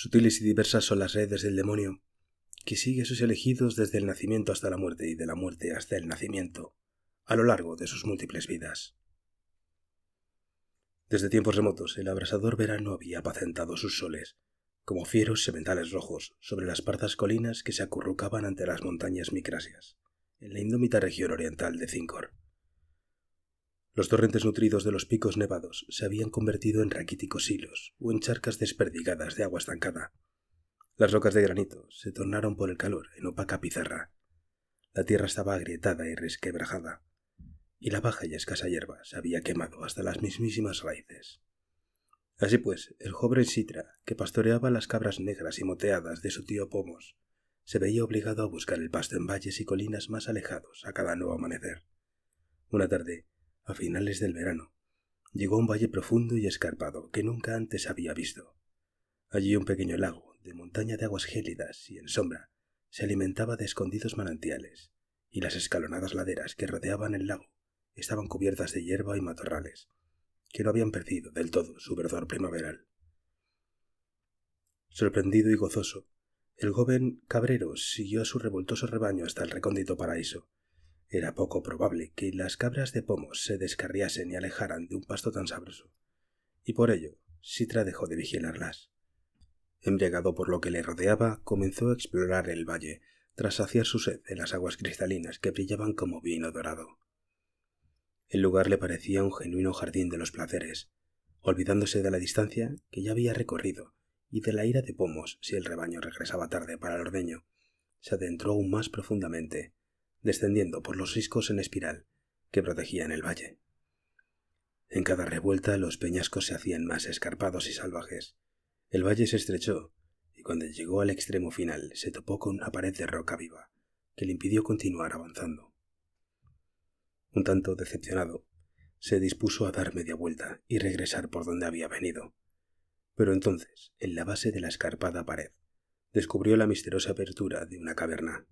Sutiles y diversas son las redes del demonio, que sigue a sus elegidos desde el nacimiento hasta la muerte y de la muerte hasta el nacimiento, a lo largo de sus múltiples vidas. Desde tiempos remotos, el abrasador verano había apacentado sus soles, como fieros sementales rojos, sobre las pardas colinas que se acurrucaban ante las montañas micrasias, en la indómita región oriental de Zincor. Los torrentes nutridos de los picos nevados se habían convertido en raquíticos hilos o en charcas desperdigadas de agua estancada. Las rocas de granito se tornaron por el calor en opaca pizarra. La tierra estaba agrietada y resquebrajada, y la baja y escasa hierba se había quemado hasta las mismísimas raíces. Así pues, el joven Sitra, que pastoreaba las cabras negras y moteadas de su tío Pomos, se veía obligado a buscar el pasto en valles y colinas más alejados a cada nuevo amanecer. Una tarde, a finales del verano, llegó a un valle profundo y escarpado que nunca antes había visto. Allí un pequeño lago, de montaña de aguas gélidas y en sombra, se alimentaba de escondidos manantiales, y las escalonadas laderas que rodeaban el lago estaban cubiertas de hierba y matorrales, que no habían perdido del todo su verdor primaveral. Sorprendido y gozoso, el joven cabrero siguió a su revoltoso rebaño hasta el recóndito paraíso. Era poco probable que las cabras de Pomos se descarriasen y alejaran de un pasto tan sabroso, y por ello Sitra dejó de vigilarlas. Embriagado por lo que le rodeaba, comenzó a explorar el valle, tras saciar su sed en las aguas cristalinas que brillaban como vino dorado. El lugar le parecía un genuino jardín de los placeres, olvidándose de la distancia que ya había recorrido y de la ira de Pomos si el rebaño regresaba tarde para el ordeño. Se adentró aún más profundamente, descendiendo por los riscos en espiral que protegían el valle. En cada revuelta los peñascos se hacían más escarpados y salvajes. El valle se estrechó, y cuando llegó al extremo final se topó con una pared de roca viva, que le impidió continuar avanzando. Un tanto decepcionado, se dispuso a dar media vuelta y regresar por donde había venido. Pero entonces, en la base de la escarpada pared, descubrió la misteriosa apertura de una caverna.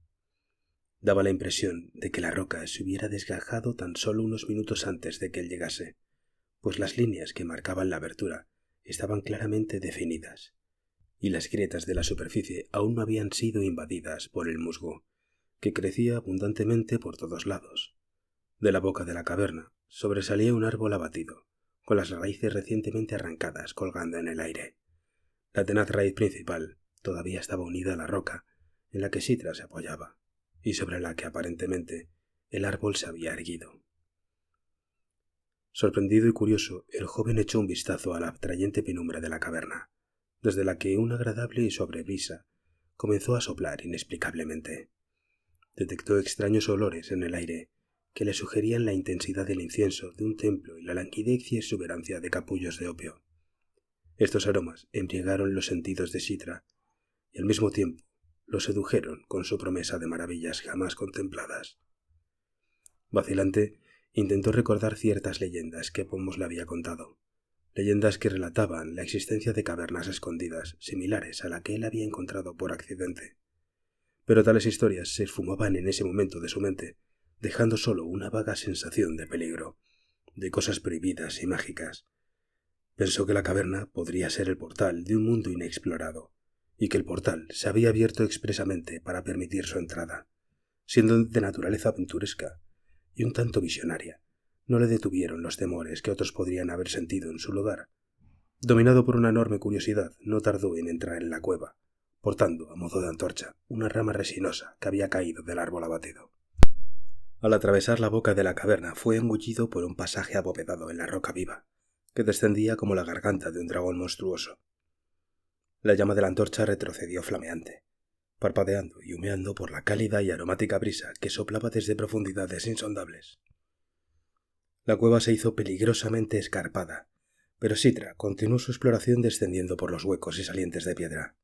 Daba la impresión de que la roca se hubiera desgajado tan solo unos minutos antes de que él llegase, pues las líneas que marcaban la abertura estaban claramente definidas, y las grietas de la superficie aún no habían sido invadidas por el musgo, que crecía abundantemente por todos lados. De la boca de la caverna sobresalía un árbol abatido, con las raíces recientemente arrancadas colgando en el aire. La tenaz raíz principal todavía estaba unida a la roca en la que Sitra se apoyaba, y sobre la que aparentemente el árbol se había erguido. Sorprendido y curioso, el joven echó un vistazo a la atrayente penumbra de la caverna, desde la que una agradable y suave brisa comenzó a soplar inexplicablemente. Detectó extraños olores en el aire que le sugerían la intensidad del incienso de un templo y la languidez y exuberancia de capullos de opio. Estos aromas embriagaron los sentidos de Sitra y al mismo tiempo lo sedujeron con su promesa de maravillas jamás contempladas. Vacilante, intentó recordar ciertas leyendas que Pomos le había contado, leyendas que relataban la existencia de cavernas escondidas similares a la que él había encontrado por accidente. Pero tales historias se esfumaban en ese momento de su mente, dejando solo una vaga sensación de peligro, de cosas prohibidas y mágicas. Pensó que la caverna podría ser el portal de un mundo inexplorado, y que el portal se había abierto expresamente para permitir su entrada. Siendo de naturaleza aventuresca y un tanto visionaria, no le detuvieron los temores que otros podrían haber sentido en su lugar. Dominado por una enorme curiosidad, no tardó en entrar en la cueva, portando, a modo de antorcha, una rama resinosa que había caído del árbol abatido. Al atravesar la boca de la caverna fue engullido por un pasaje abovedado en la roca viva, que descendía como la garganta de un dragón monstruoso. La llama de la antorcha retrocedió flameante, parpadeando y humeando por la cálida y aromática brisa que soplaba desde profundidades insondables. La cueva se hizo peligrosamente escarpada, pero Sitra continuó su exploración descendiendo por los huecos y salientes de piedra.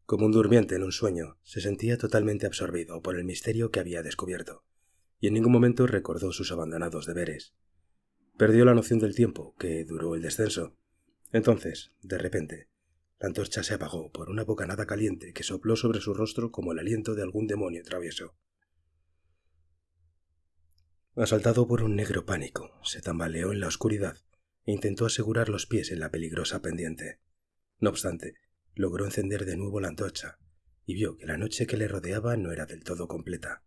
Como un durmiente en un sueño, se sentía totalmente absorbido por el misterio que había descubierto, y en ningún momento recordó sus abandonados deberes. Perdió la noción del tiempo que duró el descenso. Entonces, de repente, la antorcha se apagó por una bocanada caliente que sopló sobre su rostro como el aliento de algún demonio travieso. Asaltado por un negro pánico, se tambaleó en la oscuridad e intentó asegurar los pies en la peligrosa pendiente. No obstante, logró encender de nuevo la antorcha y vio que la noche que le rodeaba no era del todo completa,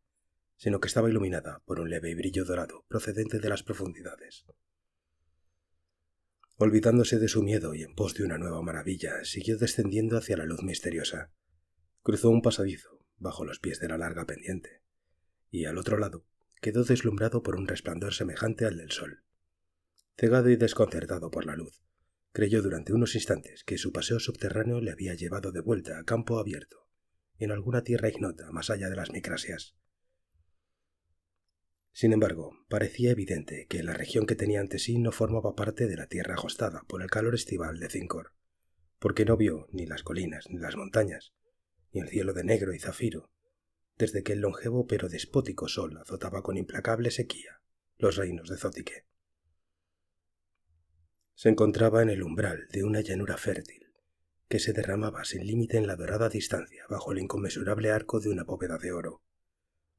sino que estaba iluminada por un leve brillo dorado procedente de las profundidades. Olvidándose de su miedo y en pos de una nueva maravilla, siguió descendiendo hacia la luz misteriosa. Cruzó un pasadizo bajo los pies de la larga pendiente, y al otro lado quedó deslumbrado por un resplandor semejante al del sol. Cegado y desconcertado por la luz, creyó durante unos instantes que su paseo subterráneo le había llevado de vuelta a campo abierto, en alguna tierra ignota más allá de las Micrasias. Sin embargo, parecía evidente que la región que tenía ante sí no formaba parte de la tierra agostada por el calor estival de Zincor, porque no vio ni las colinas ni las montañas, ni el cielo de negro y zafiro, desde que el longevo pero despótico sol azotaba con implacable sequía los reinos de Zotique. Se encontraba en el umbral de una llanura fértil, que se derramaba sin límite en la dorada distancia bajo el inconmensurable arco de una bóveda de oro.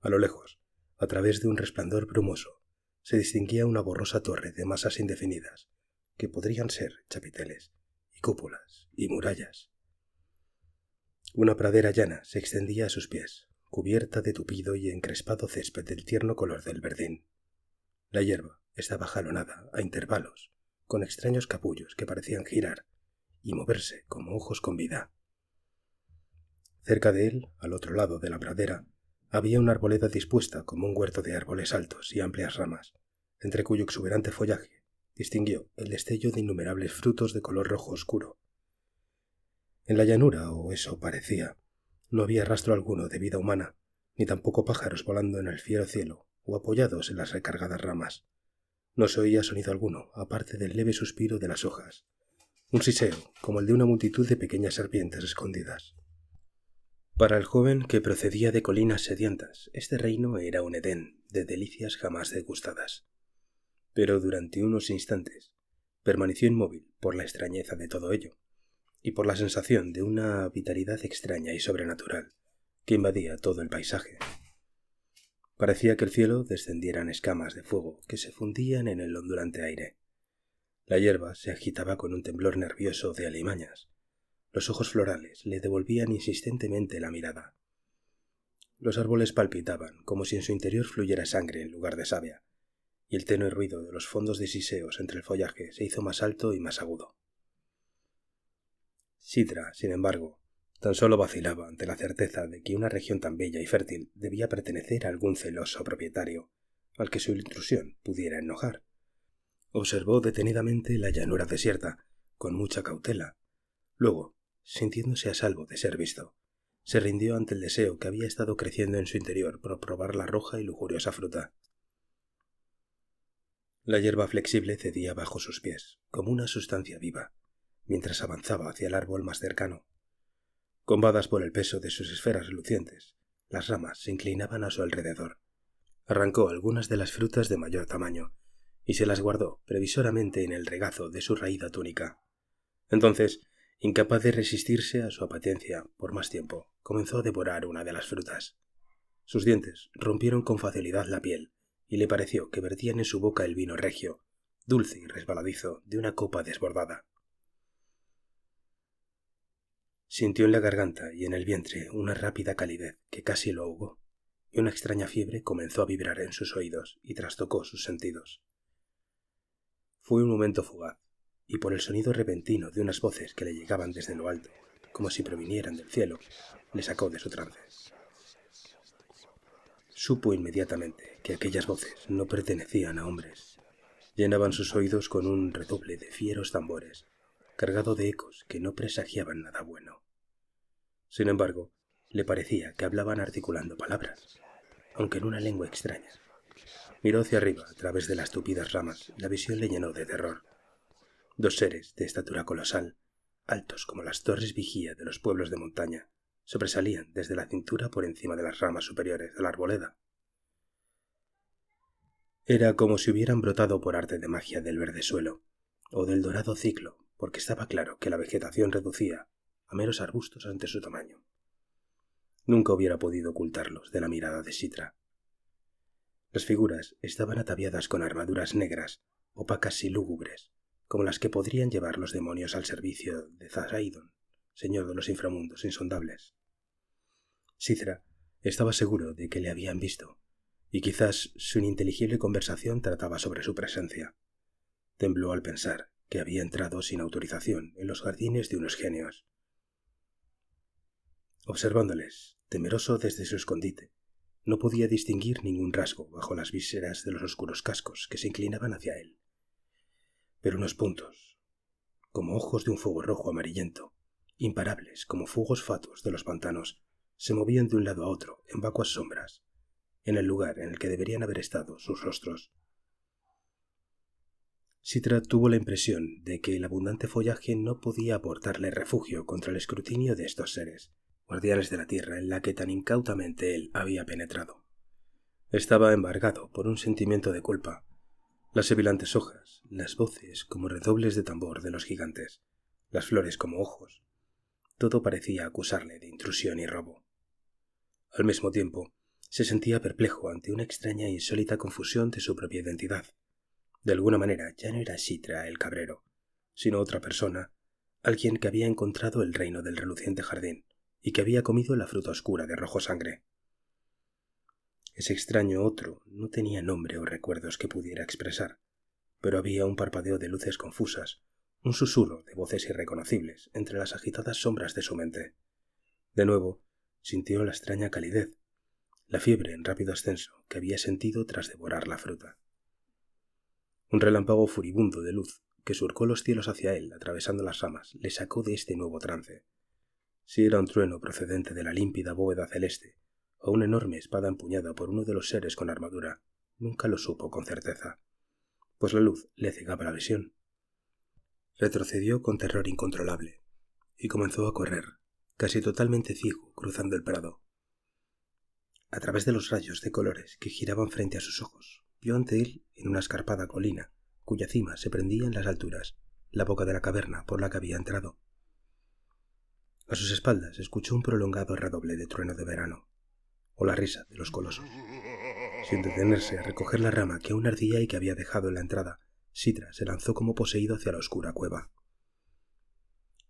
A lo lejos, a través de un resplandor brumoso, se distinguía una borrosa torre de masas indefinidas, que podrían ser chapiteles, y cúpulas, y murallas. Una pradera llana se extendía a sus pies, cubierta de tupido y encrespado césped del tierno color del verdín. La hierba estaba jalonada a intervalos, con extraños capullos que parecían girar y moverse como ojos con vida. Cerca de él, al otro lado de la pradera, había una arboleda dispuesta como un huerto de árboles altos y amplias ramas, entre cuyo exuberante follaje distinguió el destello de innumerables frutos de color rojo oscuro. En la llanura, o eso parecía, no había rastro alguno de vida humana, ni tampoco pájaros volando en el fiero cielo o apoyados en las recargadas ramas. No se oía sonido alguno, aparte del leve suspiro de las hojas, un siseo como el de una multitud de pequeñas serpientes escondidas. Para el joven que procedía de colinas sedientas, este reino era un Edén de delicias jamás degustadas. Pero durante unos instantes permaneció inmóvil por la extrañeza de todo ello, y por la sensación de una vitalidad extraña y sobrenatural que invadía todo el paisaje. Parecía que el cielo descendieran escamas de fuego que se fundían en el ondulante aire. La hierba se agitaba con un temblor nervioso de alimañas. Los ojos florales le devolvían insistentemente la mirada. Los árboles palpitaban como si en su interior fluyera sangre en lugar de savia, y el tenue ruido de los fondos de siseos entre el follaje se hizo más alto y más agudo. Citra, sin embargo, tan solo vacilaba ante la certeza de que una región tan bella y fértil debía pertenecer a algún celoso propietario, al que su intrusión pudiera enojar. Observó detenidamente la llanura desierta, con mucha cautela. Luego, sintiéndose a salvo de ser visto, se rindió ante el deseo que había estado creciendo en su interior por probar la roja y lujuriosa fruta. La hierba flexible cedía bajo sus pies, como una sustancia viva, mientras avanzaba hacia el árbol más cercano. Combadas por el peso de sus esferas relucientes, las ramas se inclinaban a su alrededor. Arrancó algunas de las frutas de mayor tamaño y se las guardó previsoramente en el regazo de su raída túnica. Entonces, incapaz de resistirse a su apetencia por más tiempo, comenzó a devorar una de las frutas. Sus dientes rompieron con facilidad la piel y le pareció que vertían en su boca el vino regio, dulce y resbaladizo de una copa desbordada. Sintió en la garganta y en el vientre una rápida calidez que casi lo ahogó, y una extraña fiebre comenzó a vibrar en sus oídos y trastocó sus sentidos. Fue un momento fugaz, y por el sonido repentino de unas voces que le llegaban desde lo alto, como si provinieran del cielo, le sacó de su trance. Supo inmediatamente que aquellas voces no pertenecían a hombres. Llenaban sus oídos con un redoble de fieros tambores, cargado de ecos que no presagiaban nada bueno. Sin embargo, le parecía que hablaban articulando palabras, aunque en una lengua extraña. Miró hacia arriba a través de las tupidas ramas y la visión le llenó de terror. Dos seres de estatura colosal, altos como las torres vigía de los pueblos de montaña, sobresalían desde la cintura por encima de las ramas superiores de la arboleda. Era como si hubieran brotado por arte de magia del verde suelo, o del dorado ciclo, porque estaba claro que la vegetación reducía a meros arbustos ante su tamaño. Nunca hubiera podido ocultarlos de la mirada de Citra. Las figuras estaban ataviadas con armaduras negras, opacas y lúgubres, como las que podrían llevar los demonios al servicio de Zasaidon, señor de los inframundos insondables. Cithra estaba seguro de que le habían visto, y quizás su ininteligible conversación trataba sobre su presencia. Tembló al pensar que había entrado sin autorización en los jardines de unos genios. Observándoles, temeroso desde su escondite, no podía distinguir ningún rasgo bajo las vísceras de los oscuros cascos que se inclinaban hacia él. Pero unos puntos, como ojos de un fuego rojo amarillento, imparables como fuegos fatuos de los pantanos, se movían de un lado a otro en vacuas sombras, en el lugar en el que deberían haber estado sus rostros. Cithra tuvo la impresión de que el abundante follaje no podía aportarle refugio contra el escrutinio de estos seres, guardianes de la tierra en la que tan incautamente él había penetrado. Estaba embargado por un sentimiento de culpa. Las sibilantes hojas, las voces como redobles de tambor de los gigantes, las flores como ojos, todo parecía acusarle de intrusión y robo. Al mismo tiempo, se sentía perplejo ante una extraña e insólita confusión de su propia identidad. De alguna manera ya no era Cithra el cabrero, sino otra persona, alguien que había encontrado el reino del reluciente jardín y que había comido la fruta oscura de rojo sangre. Ese extraño otro no tenía nombre o recuerdos que pudiera expresar, pero había un parpadeo de luces confusas, un susurro de voces irreconocibles entre las agitadas sombras de su mente. De nuevo, sintió la extraña calidez, la fiebre en rápido ascenso que había sentido tras devorar la fruta. Un relámpago furibundo de luz que surcó los cielos hacia él, atravesando las ramas, le sacó de este nuevo trance. Si era un trueno procedente de la límpida bóveda celeste, o una enorme espada empuñada por uno de los seres con armadura, nunca lo supo con certeza, pues la luz le cegaba la visión. Retrocedió con terror incontrolable, y comenzó a correr, casi totalmente ciego, cruzando el prado. A través de los rayos de colores que giraban frente a sus ojos, vio ante él, en una escarpada colina, cuya cima se prendía en las alturas, la boca de la caverna por la que había entrado. A sus espaldas escuchó un prolongado redoble de trueno de verano, o la risa de los colosos. Sin detenerse a recoger la rama que aún ardía y que había dejado en la entrada, Cithra se lanzó como poseído hacia la oscura cueva.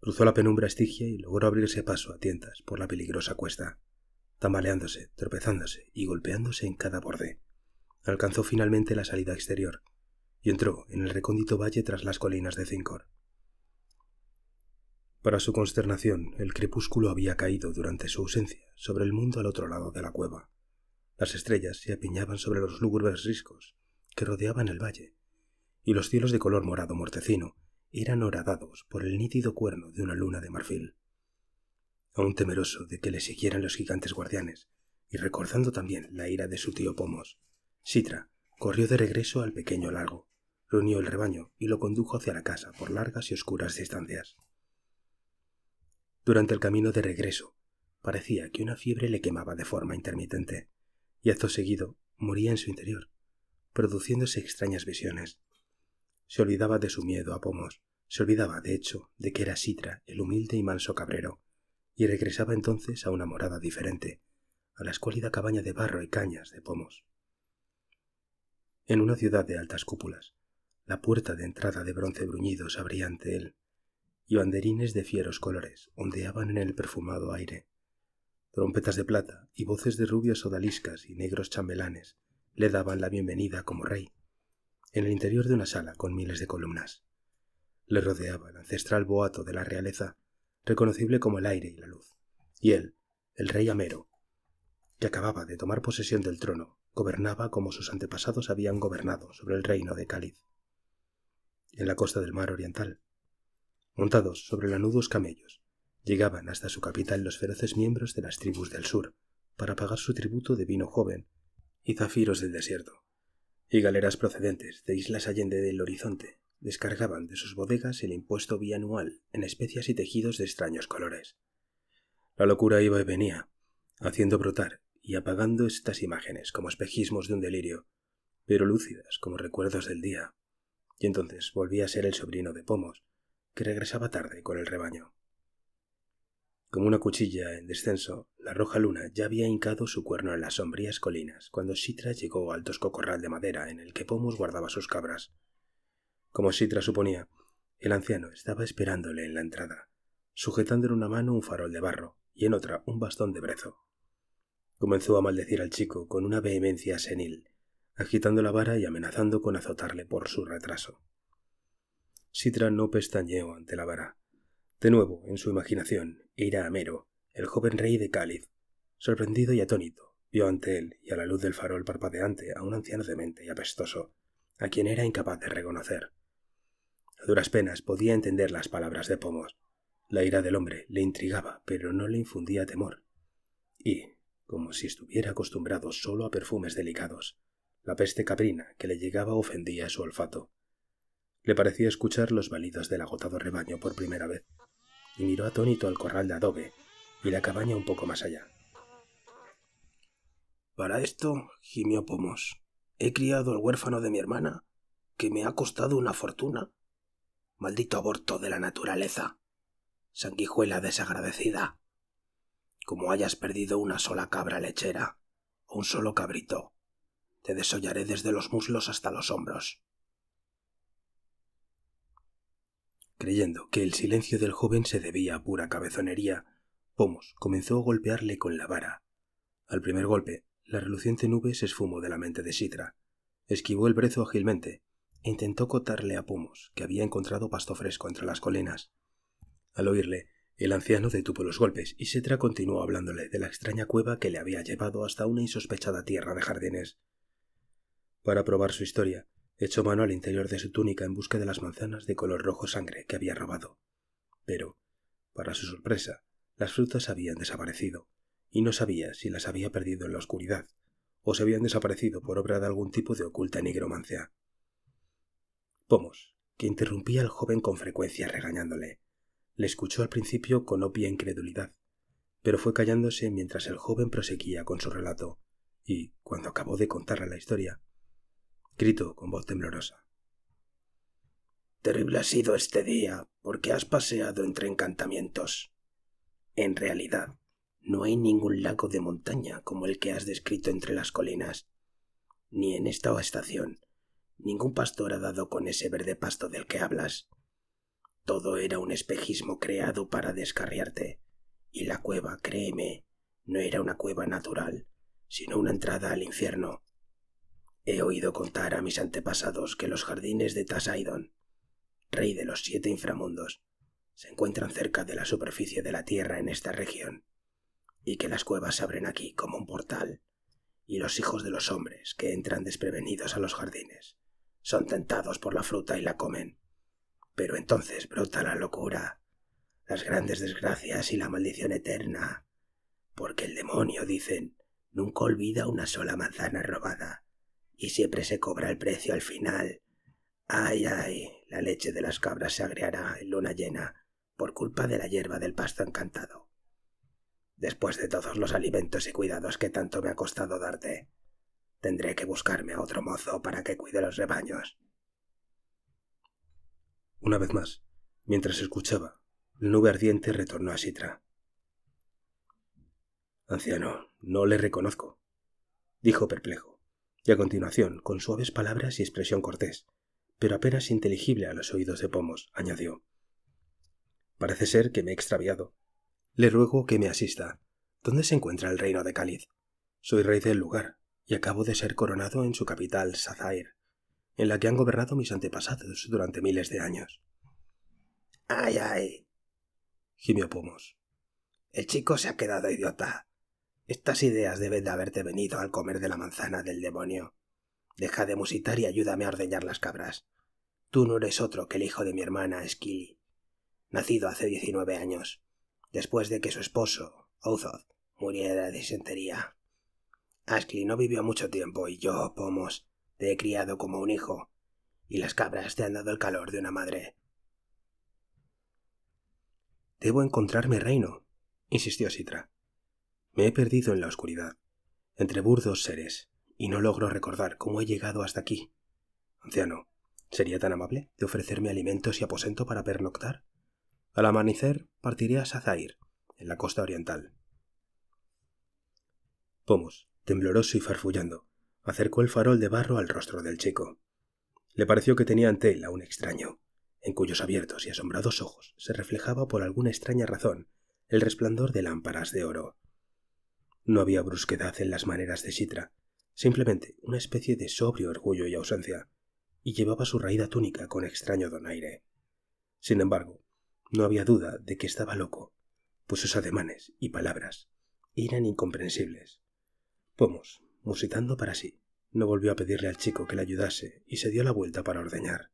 Cruzó la penumbra estigia y logró abrirse paso a tientas por la peligrosa cuesta. Tambaleándose, tropezándose y golpeándose en cada borde, alcanzó finalmente la salida exterior y entró en el recóndito valle tras las colinas de Zincor. Para su consternación, el crepúsculo había caído durante su ausencia sobre el mundo al otro lado de la cueva. Las estrellas se apiñaban sobre los lúgubres riscos que rodeaban el valle, y los cielos de color morado mortecino eran horadados por el nítido cuerno de una luna de marfil. Aún temeroso de que le siguieran los gigantes guardianes, y recordando también la ira de su tío Pomos, Cithra corrió de regreso al pequeño lago, reunió el rebaño y lo condujo hacia la casa por largas y oscuras distancias. Durante el camino de regreso, parecía que una fiebre le quemaba de forma intermitente, y acto seguido moría en su interior, produciéndose extrañas visiones. Se olvidaba de su miedo a Pomos, se olvidaba, de hecho, de que era Cithra el humilde y manso cabrero, y regresaba entonces a una morada diferente, a la escuálida cabaña de barro y cañas de Pomos. En una ciudad de altas cúpulas, la puerta de entrada de bronce bruñido se abría ante él, y banderines de fieros colores ondeaban en el perfumado aire. Trompetas de plata y voces de rubias odaliscas y negros chambelanes le daban la bienvenida como rey, en el interior de una sala con miles de columnas. Le rodeaba el ancestral boato de la realeza, reconocible como el aire y la luz, y él, el rey Amero, que acababa de tomar posesión del trono, gobernaba como sus antepasados habían gobernado sobre el reino de Cáliz. En la costa del mar oriental, montados sobre lanudos camellos, llegaban hasta su capital los feroces miembros de las tribus del sur para pagar su tributo de vino joven y zafiros del desierto, y galeras procedentes de islas allende del horizonte descargaban de sus bodegas el impuesto bianual en especias y tejidos de extraños colores. La locura iba y venía, haciendo brotar y apagando estas imágenes como espejismos de un delirio, pero lúcidas como recuerdos del día, y entonces volvía a ser el sobrino de Pomos, que regresaba tarde con el rebaño. Como una cuchilla en descenso, la roja luna ya había hincado su cuerno en las sombrías colinas cuando Cithra llegó al tosco corral de madera en el que Pomos guardaba sus cabras. Como Cithra suponía, el anciano estaba esperándole en la entrada, sujetando en una mano un farol de barro y en otra un bastón de brezo. Comenzó a maldecir al chico con una vehemencia senil, agitando la vara y amenazando con azotarle por su retraso. Sitra no pestañeó ante la vara. De nuevo, en su imaginación, era Amero, el joven rey de Cáliz. Sorprendido y atónito, vio ante él y a la luz del farol parpadeante a un anciano demente y apestoso, a quien era incapaz de reconocer. A duras penas podía entender las palabras de Pomos. La ira del hombre le intrigaba, pero no le infundía temor. Y, como si estuviera acostumbrado solo a perfumes delicados, la peste caprina que le llegaba ofendía su olfato. Le parecía escuchar los balidos del agotado rebaño por primera vez, y miró atónito al corral de adobe y la cabaña un poco más allá. Para esto, gimió Pomos, he criado al huérfano de mi hermana, que me ha costado una fortuna. Maldito aborto de la naturaleza. Sanguijuela desagradecida. Como hayas perdido una sola cabra lechera, o un solo cabrito, te desollaré desde los muslos hasta los hombros. Creyendo que el silencio del joven se debía a pura cabezonería, Pomos comenzó a golpearle con la vara. Al primer golpe, la reluciente nube se esfumó de la mente de Sitra. Esquivó el brezo ágilmente e intentó cotarle a Pomos, que había encontrado pasto fresco entre las colinas. Al oírle, el anciano detuvo los golpes y Sitra continuó hablándole de la extraña cueva que le había llevado hasta una insospechada tierra de jardines. Para probar su historia, echó mano al interior de su túnica en busca de las manzanas de color rojo sangre que había robado. Pero, para su sorpresa, las frutas habían desaparecido, y no sabía si las había perdido en la oscuridad, o se habían desaparecido por obra de algún tipo de oculta nigromancia. Pomos, que interrumpía al joven con frecuencia regañándole, le escuchó al principio con obvia incredulidad, pero fue callándose mientras el joven proseguía con su relato, y, cuando acabó de contarle la historia, gritó con voz temblorosa. Terrible ha sido este día, porque has paseado entre encantamientos. En realidad, no hay ningún lago de montaña como el que has descrito entre las colinas, ni en esta estación. Ningún pastor ha dado con ese verde pasto del que hablas. Todo era un espejismo creado para descarriarte, y la cueva, créeme, no era una cueva natural, sino una entrada al infierno. He oído contar a mis antepasados que los jardines de Tasaidon, rey de los 7 inframundos, se encuentran cerca de la superficie de la tierra en esta región, y que las cuevas se abren aquí como un portal, y los hijos de los hombres que entran desprevenidos a los jardines son tentados por la fruta y la comen. Pero entonces brota la locura, las grandes desgracias y la maldición eterna, porque el demonio, dicen, nunca olvida una sola manzana robada, y siempre se cobra el precio al final. ¡Ay, ay! La leche de las cabras se agriará en luna llena por culpa de la hierba del pasto encantado. Después de todos los alimentos y cuidados que tanto me ha costado darte, tendré que buscarme a otro mozo para que cuide los rebaños. Una vez más, mientras escuchaba, la nube ardiente retornó a Sitra. «Anciano, no le reconozco», dijo perplejo, y a continuación, con suaves palabras y expresión cortés, pero apenas inteligible a los oídos de Pomos, añadió: «Parece ser que me he extraviado. Le ruego que me asista. ¿Dónde se encuentra el reino de Cáliz? Soy rey del lugar, y acabo de ser coronado en su capital, Sazair, en la que han gobernado mis antepasados durante miles de años». ¡Ay, ay!, gimió Pomos. El chico se ha quedado idiota. Estas ideas deben de haberte venido al comer de la manzana del demonio. Deja de musitar y ayúdame a ordeñar las cabras. Tú no eres otro que el hijo de mi hermana Esquili, nacido hace 19 años, después de que su esposo, Outhoth, muriera de disentería. Ascli no vivió mucho tiempo y yo, Pomos, te he criado como un hijo, y las cabras te han dado el calor de una madre. «Debo encontrar mi reino», insistió Sitra. «Me he perdido en la oscuridad, entre burdos seres, y no logro recordar cómo he llegado hasta aquí. Anciano, ¿sería tan amable de ofrecerme alimentos y aposento para pernoctar? Al amanecer partiré a Sazair, en la costa oriental». Pomos, tembloroso y farfullando, acercó el farol de barro al rostro del chico. Le pareció que tenía ante él a un extraño, en cuyos abiertos y asombrados ojos se reflejaba por alguna extraña razón el resplandor de lámparas de oro. No había brusquedad en las maneras de Sitra, simplemente una especie de sobrio orgullo y ausencia, y llevaba su raída túnica con extraño donaire. Sin embargo, no había duda de que estaba loco, pues sus ademanes y palabras eran incomprensibles. Pomos, musitando para sí, no volvió a pedirle al chico que le ayudase y se dio la vuelta para ordeñar.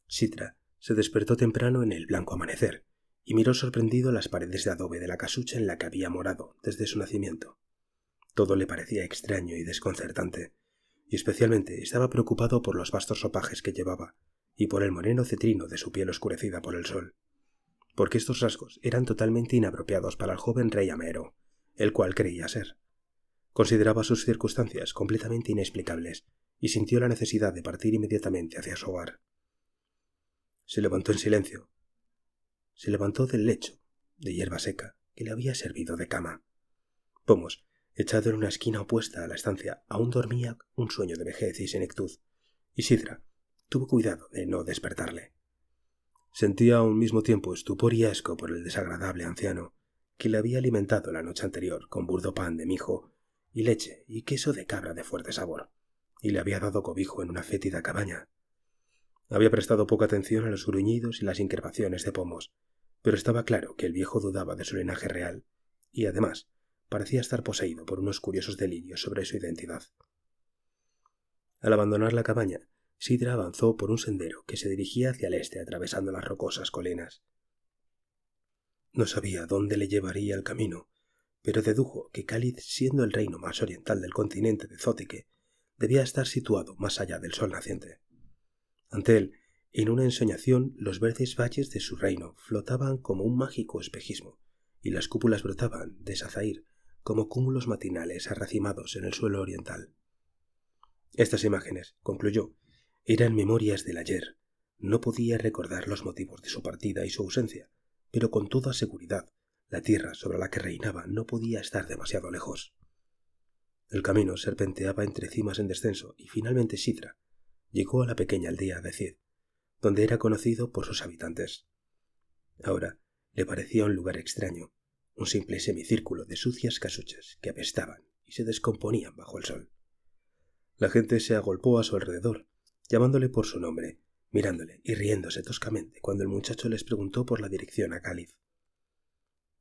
Sitra se despertó temprano en el blanco amanecer y miró sorprendido las paredes de adobe de la casucha en la que había morado desde su nacimiento. Todo le parecía extraño y desconcertante, y especialmente estaba preocupado por los vastos ropajes que llevaba y por el moreno cetrino de su piel oscurecida por el sol, porque estos rasgos eran totalmente inapropiados para el joven rey Amero, el cual creía ser. Consideraba sus circunstancias completamente inexplicables y sintió la necesidad de partir inmediatamente hacia su hogar. Se levantó en silencio. Se levantó del lecho de hierba seca que le había servido de cama. Pomos, echado en una esquina opuesta a la estancia, aún dormía un sueño de vejez y senectud, y Sitra tuvo cuidado de no despertarle. Sentía a un mismo tiempo estupor y asco por el desagradable anciano, que le había alimentado la noche anterior con burdo pan de mijo y leche y queso de cabra de fuerte sabor, y le había dado cobijo en una fétida cabaña. Había prestado poca atención a los gruñidos y las increpaciones de Pomos, pero estaba claro que el viejo dudaba de su linaje real, y además parecía estar poseído por unos curiosos delirios sobre su identidad. Al abandonar la cabaña, Sitra avanzó por un sendero que se dirigía hacia el este atravesando las rocosas colinas. No sabía dónde le llevaría el camino, pero dedujo que Cáliz, siendo el reino más oriental del continente de Zótique, debía estar situado más allá del sol naciente. Ante él, en una ensoñación, los verdes valles de su reino flotaban como un mágico espejismo, y las cúpulas brotaban de Sazair como cúmulos matinales arracimados en el suelo oriental. Estas imágenes, concluyó, eran memorias del ayer. No podía recordar los motivos de su partida y su ausencia, pero con toda seguridad la tierra sobre la que reinaba no podía estar demasiado lejos. El camino serpenteaba entre cimas en descenso y finalmente Sitra llegó a la pequeña aldea de Cid, donde era conocido por sus habitantes. Ahora le parecía un lugar extraño, un simple semicírculo de sucias casuchas que apestaban y se descomponían bajo el sol. La gente se agolpó a su alrededor, llamándole por su nombre, mirándole y riéndose toscamente cuando el muchacho les preguntó por la dirección a Cáliz.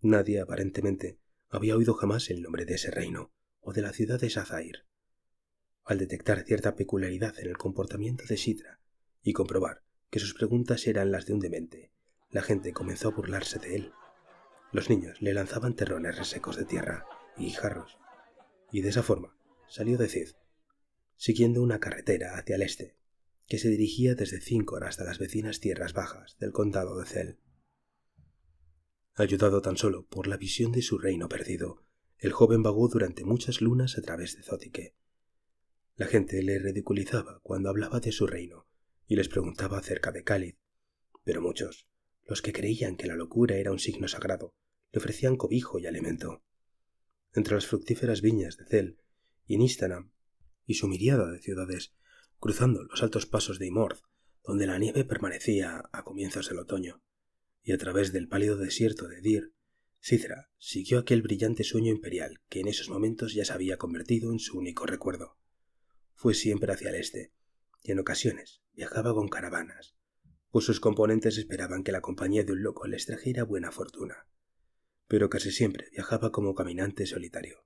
Nadie, aparentemente, había oído jamás el nombre de ese reino o de la ciudad de Sazair. Al detectar cierta peculiaridad en el comportamiento de Sitra y comprobar que sus preguntas eran las de un demente, la gente comenzó a burlarse de él. Los niños le lanzaban terrones resecos de tierra y guijarros, y de esa forma salió de Cid, siguiendo una carretera hacia el este, que se dirigía desde Cíncor hasta las vecinas tierras bajas del condado de Cel. Ayudado tan solo por la visión de su reino perdido, el joven vagó durante muchas lunas a través de Zótique. La gente le ridiculizaba cuando hablaba de su reino y les preguntaba acerca de Cáliz, pero muchos, los que creían que la locura era un signo sagrado, le ofrecían cobijo y alimento. Entre las fructíferas viñas de Cel y Nistanam y su miríada de ciudades, cruzando los altos pasos de Imorth, donde la nieve permanecía a comienzos del otoño, y a través del pálido desierto de Dir, Sitra siguió aquel brillante sueño imperial que en esos momentos ya se había convertido en su único recuerdo. Fue siempre hacia el este, y en ocasiones viajaba con caravanas, pues sus componentes esperaban que la compañía de un loco les trajera buena fortuna, pero casi siempre viajaba como caminante solitario.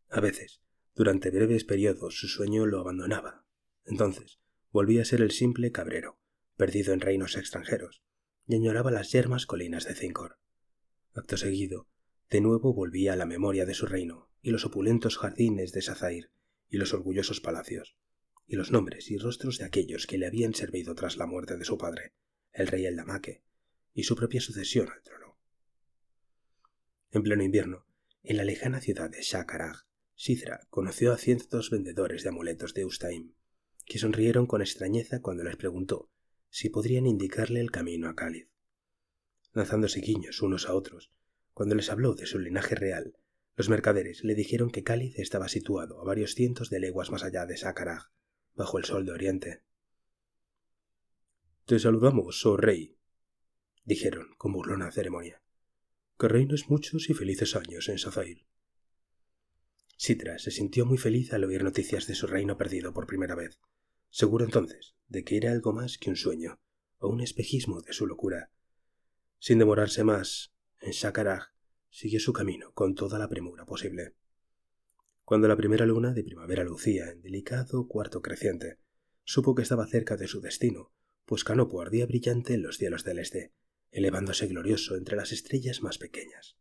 A veces, durante breves periodos, su sueño lo abandonaba. Entonces volvía a ser el simple cabrero, perdido en reinos extranjeros, y añoraba las yermas colinas de Cíncor. Acto seguido, de nuevo volvía a la memoria de su reino y los opulentos jardines de Sazair y los orgullosos palacios, y los nombres y rostros de aquellos que le habían servido tras la muerte de su padre, el rey Eldamaque, y su propia sucesión al trono. En pleno invierno, en la lejana ciudad de Shah-Karaj, Sitra conoció a cientos vendedores de amuletos de Ustaim, que sonrieron con extrañeza cuando les preguntó si podrían indicarle el camino a Cáliz. Lanzándose guiños unos a otros, cuando les habló de su linaje real, los mercaderes le dijeron que Cáliz estaba situado a varios cientos de leguas más allá de Shah-Karaj, bajo el sol de oriente. «Te saludamos, oh rey», dijeron con burlona ceremonia. «Que reines muchos y felices años en Sazair». Sitra se sintió muy feliz al oír noticias de su reino perdido por primera vez, seguro entonces de que era algo más que un sueño o un espejismo de su locura. Sin demorarse más, en Shakaraj siguió su camino con toda la premura posible. Cuando la primera luna de primavera lucía en delicado cuarto creciente, supo que estaba cerca de su destino, pues Canopo ardía brillante en los cielos del este, elevándose glorioso entre las estrellas más pequeñas,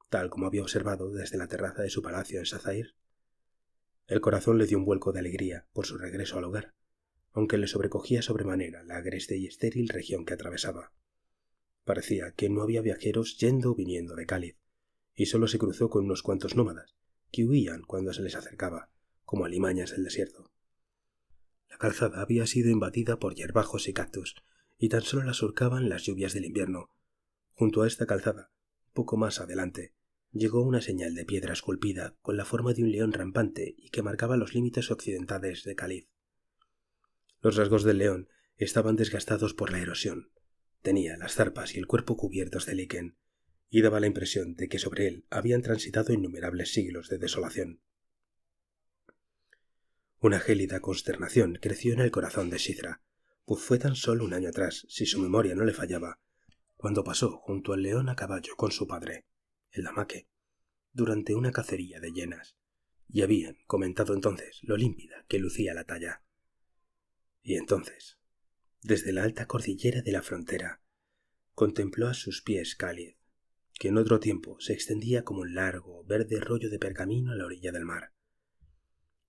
tal como había observado desde la terraza de su palacio en Sazair. El corazón le dio un vuelco de alegría por su regreso al hogar, aunque le sobrecogía sobremanera la agreste y estéril región que atravesaba. Parecía que no había viajeros yendo o viniendo de Cáliz, y solo se cruzó con unos cuantos nómadas, que huían cuando se les acercaba, como alimañas del desierto. La calzada había sido invadida por hierbajos y cactus, y tan solo la surcaban las lluvias del invierno. Junto a esta calzada, poco más adelante, llegó una señal de piedra esculpida con la forma de un león rampante y que marcaba los límites occidentales de Cáliz. Los rasgos del león estaban desgastados por la erosión. Tenía las zarpas y el cuerpo cubiertos de líquen, y daba la impresión de que sobre él habían transitado innumerables siglos de desolación. Una gélida consternación creció en el corazón de Sithra, pues fue tan solo un año atrás, si su memoria no le fallaba, cuando pasó junto al león a caballo con su padre, el Damaque, durante una cacería de hienas, y habían comentado entonces lo límpida que lucía la talla. Y entonces, desde la alta cordillera de la frontera, contempló a sus pies Cáliz, que en otro tiempo se extendía como un largo, verde rollo de pergamino a la orilla del mar.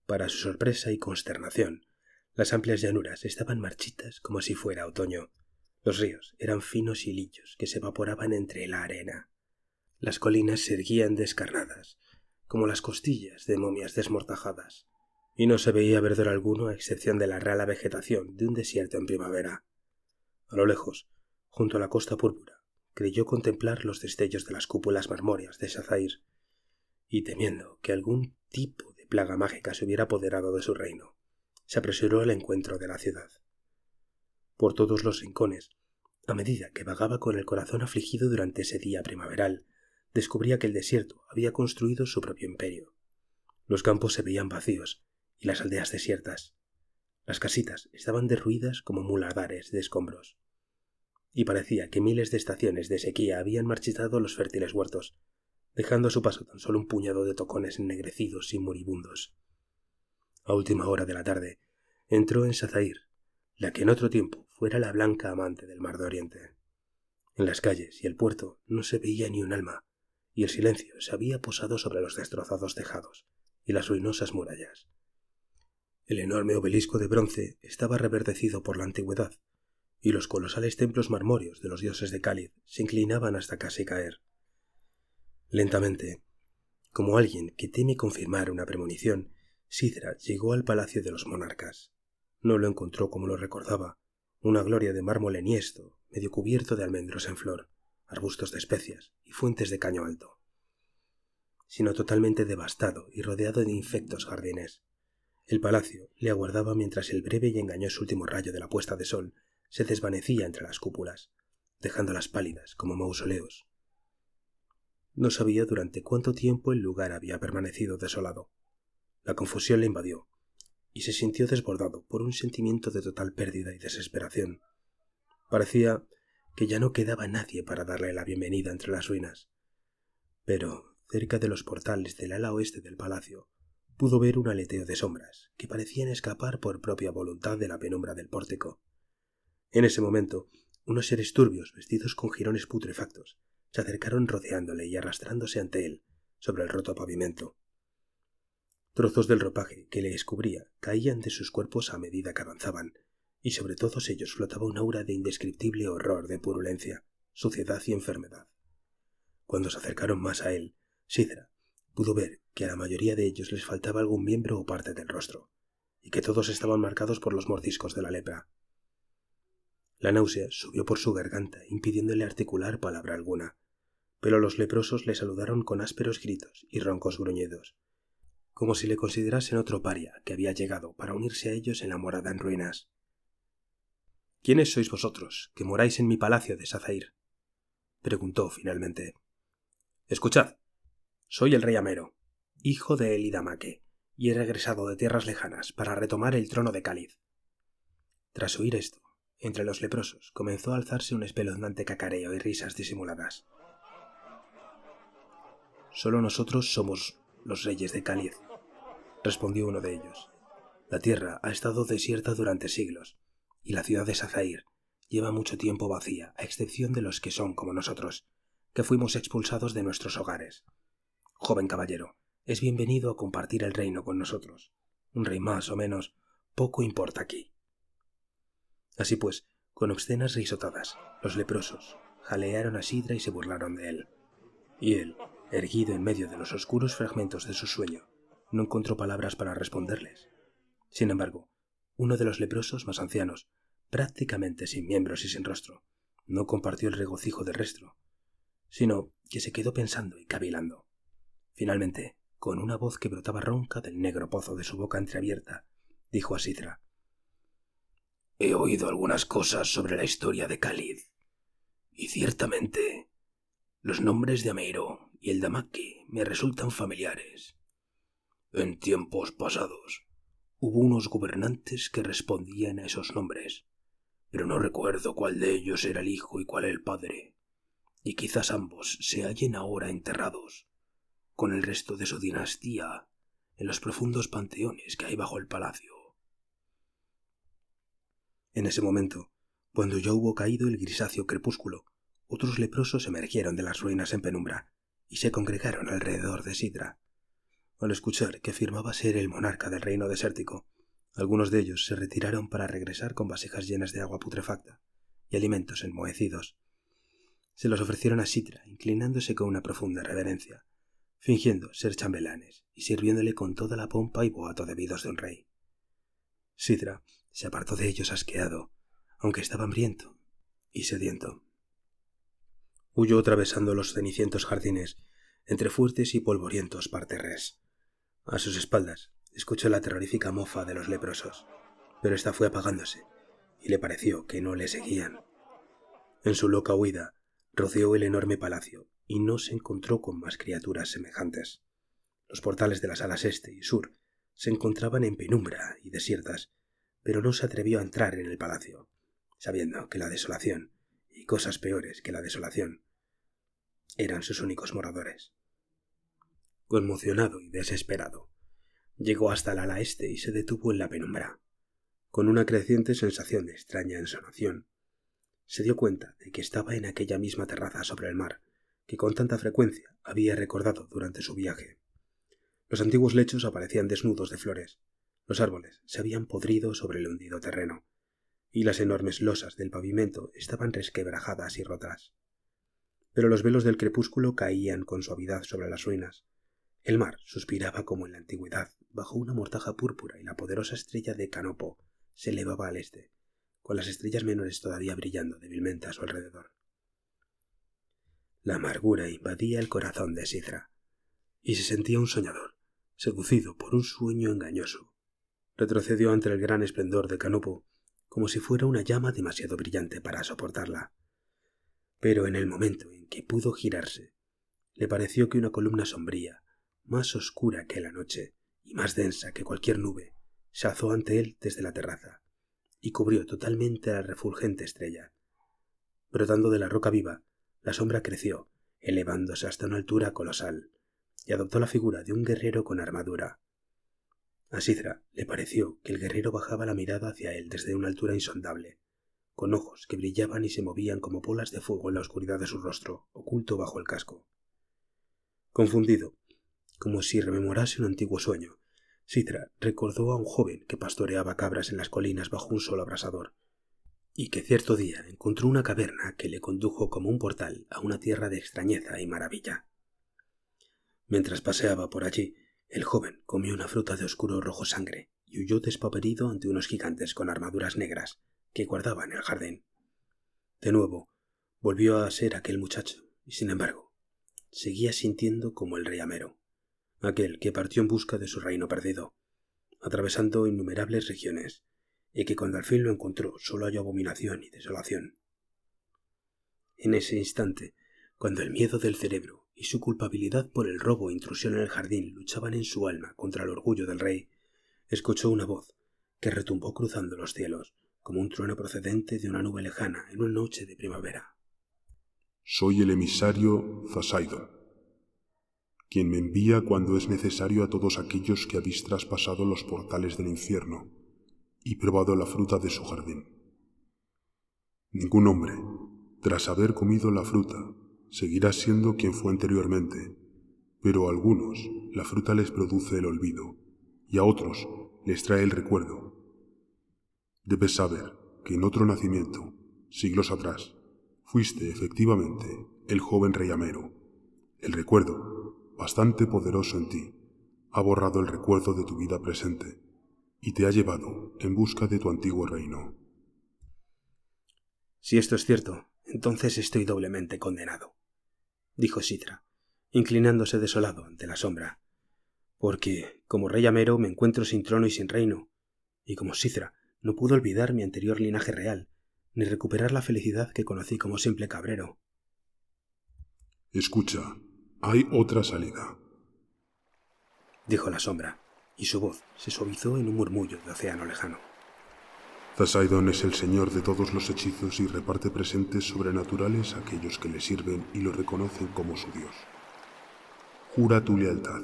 Para su sorpresa y consternación, las amplias llanuras estaban marchitas como si fuera otoño. Los ríos eran finos hilillos que se evaporaban entre la arena. Las colinas se erguían descarnadas, como las costillas de momias desmortajadas, y no se veía verdor alguno a excepción de la rala vegetación de un desierto en primavera. A lo lejos, junto a la costa púrpura, creyó contemplar los destellos de las cúpulas marmóreas de Sazair, y temiendo que algún tipo de plaga mágica se hubiera apoderado de su reino, se apresuró al encuentro de la ciudad. Por todos los rincones, a medida que vagaba con el corazón afligido durante ese día primaveral, descubría que el desierto había construido su propio imperio. Los campos se veían vacíos y las aldeas desiertas. Las casitas estaban derruidas como muladares de escombros, y parecía que miles de estaciones de sequía habían marchitado los fértiles huertos, dejando a su paso tan solo un puñado de tocones ennegrecidos y moribundos. A última hora de la tarde, entró en Sazair, la que en otro tiempo fuera la blanca amante del mar de Oriente. En las calles y el puerto no se veía ni un alma, y el silencio se había posado sobre los destrozados tejados y las ruinosas murallas. El enorme obelisco de bronce estaba reverdecido por la antigüedad, y los colosales templos marmóreos de los dioses de Cáliz se inclinaban hasta casi caer. Lentamente, como alguien que teme confirmar una premonición, Sithra llegó al palacio de los monarcas. No lo encontró como lo recordaba, una gloria de mármol enhiesto, medio cubierto de almendros en flor, arbustos de especias y fuentes de caño alto, sino totalmente devastado y rodeado de infectos jardines. El palacio le aguardaba mientras el breve y engañoso último rayo de la puesta de sol se desvanecía entre las cúpulas, dejándolas pálidas como mausoleos. No sabía durante cuánto tiempo el lugar había permanecido desolado. La confusión le invadió, y se sintió desbordado por un sentimiento de total pérdida y desesperación. Parecía que ya no quedaba nadie para darle la bienvenida entre las ruinas. Pero, cerca de los portales del ala oeste del palacio, pudo ver un aleteo de sombras que parecían escapar por propia voluntad de la penumbra del pórtico. En ese momento, unos seres turbios vestidos con jirones putrefactos se acercaron rodeándole y arrastrándose ante él sobre el roto pavimento. Trozos del ropaje que le descubría caían de sus cuerpos a medida que avanzaban, y sobre todos ellos flotaba un aura de indescriptible horror, de purulencia, suciedad y enfermedad. Cuando se acercaron más a él, Sithra pudo ver que a la mayoría de ellos les faltaba algún miembro o parte del rostro, y que todos estaban marcados por los mordiscos de la lepra. La náusea subió por su garganta, impidiéndole articular palabra alguna, pero los leprosos le saludaron con ásperos gritos y roncos gruñidos, como si le considerasen otro paria que había llegado para unirse a ellos en la morada en ruinas. ¿Quiénes sois vosotros, que moráis en mi palacio de Sazair? Preguntó finalmente. Escuchad, soy el rey Amero, hijo de Elidamaque, y he regresado de tierras lejanas para retomar el trono de Cáliz. Tras oír esto, entre los leprosos comenzó a alzarse un espeluznante cacareo y risas disimuladas. Solo nosotros somos los reyes de Cáliz, respondió uno de ellos. La tierra ha estado desierta durante siglos, y la ciudad de Sazair lleva mucho tiempo vacía, a excepción de los que son como nosotros, que fuimos expulsados de nuestros hogares. Joven caballero, es bienvenido a compartir el reino con nosotros. Un rey más o menos, poco importa aquí. Así pues, con obscenas risotadas, los leprosos jalearon a Sidra y se burlaron de él. Y él, erguido en medio de los oscuros fragmentos de su sueño, no encontró palabras para responderles. Sin embargo, uno de los leprosos más ancianos, prácticamente sin miembros y sin rostro, no compartió el regocijo del resto, sino que se quedó pensando y cavilando. Finalmente, con una voz que brotaba ronca del negro pozo de su boca entreabierta, dijo a Sidra: «He oído algunas cosas sobre la historia de Cáliz, y ciertamente los nombres de Amero y el Damaque me resultan familiares. En tiempos pasados hubo unos gobernantes que respondían a esos nombres, pero no recuerdo cuál de ellos era el hijo y cuál el padre, y quizás ambos se hallen ahora enterrados, con el resto de su dinastía, en los profundos panteones que hay bajo el palacio». En ese momento, cuando ya hubo caído el grisáceo crepúsculo, otros leprosos emergieron de las ruinas en penumbra y se congregaron alrededor de Sidra. Al escuchar que afirmaba ser el monarca del reino desértico, algunos de ellos se retiraron para regresar con vasijas llenas de agua putrefacta y alimentos enmohecidos. Se los ofrecieron a Sidra, inclinándose con una profunda reverencia, fingiendo ser chambelanes y sirviéndole con toda la pompa y boato debidos de un rey. Sidra se apartó de ellos asqueado, aunque estaba hambriento y sediento. Huyó atravesando los cenicientos jardines, entre fuertes y polvorientos parterres. A sus espaldas escuchó la terrorífica mofa de los leprosos, pero ésta fue apagándose, y le pareció que no le seguían. En su loca huida, rodeó el enorme palacio, y no se encontró con más criaturas semejantes. Los portales de las alas este y sur se encontraban en penumbra y desiertas, pero no se atrevió a entrar en el palacio, sabiendo que la desolación, y cosas peores que la desolación, eran sus únicos moradores. Conmocionado y desesperado, llegó hasta el ala este y se detuvo en la penumbra. Con una creciente sensación de extraña ensonación, se dio cuenta de que estaba en aquella misma terraza sobre el mar que con tanta frecuencia había recordado durante su viaje. Los antiguos lechos aparecían desnudos de flores, los árboles se habían podrido sobre el hundido terreno, y las enormes losas del pavimento estaban resquebrajadas y rotas. Pero los velos del crepúsculo caían con suavidad sobre las ruinas. El mar suspiraba como en la antigüedad bajo una mortaja púrpura y la poderosa estrella de Canopo se elevaba al este, con las estrellas menores todavía brillando débilmente a su alrededor. La amargura invadía el corazón de Sidra, y se sentía un soñador, seducido por un sueño engañoso. Retrocedió ante el gran esplendor de Canopo, como si fuera una llama demasiado brillante para soportarla. Pero en el momento en que pudo girarse, le pareció que una columna sombría, más oscura que la noche y más densa que cualquier nube, se alzó ante él desde la terraza y cubrió totalmente a la refulgente estrella. Brotando de la roca viva, la sombra creció, elevándose hasta una altura colosal, y adoptó la figura de un guerrero con armadura. A Sidra le pareció que el guerrero bajaba la mirada hacia él desde una altura insondable, con ojos que brillaban y se movían como bolas de fuego en la oscuridad de su rostro, oculto bajo el casco. Confundido, como si rememorase un antiguo sueño, Sidra recordó a un joven que pastoreaba cabras en las colinas bajo un sol abrasador, y que cierto día encontró una caverna que le condujo como un portal a una tierra de extrañeza y maravilla. Mientras paseaba por allí, el joven comió una fruta de oscuro rojo sangre y huyó despavorido ante unos gigantes con armaduras negras que guardaban el jardín. De nuevo, volvió a ser aquel muchacho, y sin embargo, seguía sintiendo como el rey Amero, aquel que partió en busca de su reino perdido, atravesando innumerables regiones, y que cuando al fin lo encontró solo halló abominación y desolación. En ese instante, cuando el miedo del cerebro y su culpabilidad por el robo e intrusión en el jardín luchaban en su alma contra el orgullo del rey, escuchó una voz que retumbó cruzando los cielos, como un trueno procedente de una nube lejana en una noche de primavera. Soy el emisario Poseidón, quien me envía cuando es necesario a todos aquellos que habéis traspasado los portales del infierno y probado la fruta de su jardín. Ningún hombre, tras haber comido la fruta, seguirá siendo quien fue anteriormente, pero a algunos la fruta les produce el olvido y a otros les trae el recuerdo. Debes saber que en otro nacimiento, siglos atrás, fuiste efectivamente el joven rey Amero. El recuerdo, bastante poderoso en ti, ha borrado el recuerdo de tu vida presente y te ha llevado en busca de tu antiguo reino. Si esto es cierto, entonces estoy doblemente condenado, dijo Cithra, inclinándose desolado ante la sombra, porque, como rey Amero, me encuentro sin trono y sin reino, y como Cithra, no pude olvidar mi anterior linaje real, ni recuperar la felicidad que conocí como simple cabrero. Escucha, hay otra salida, dijo la sombra, y su voz se suavizó en un murmullo de océano lejano. Poseidón es el señor de todos los hechizos y reparte presentes sobrenaturales a aquellos que le sirven y lo reconocen como su dios. Jura tu lealtad,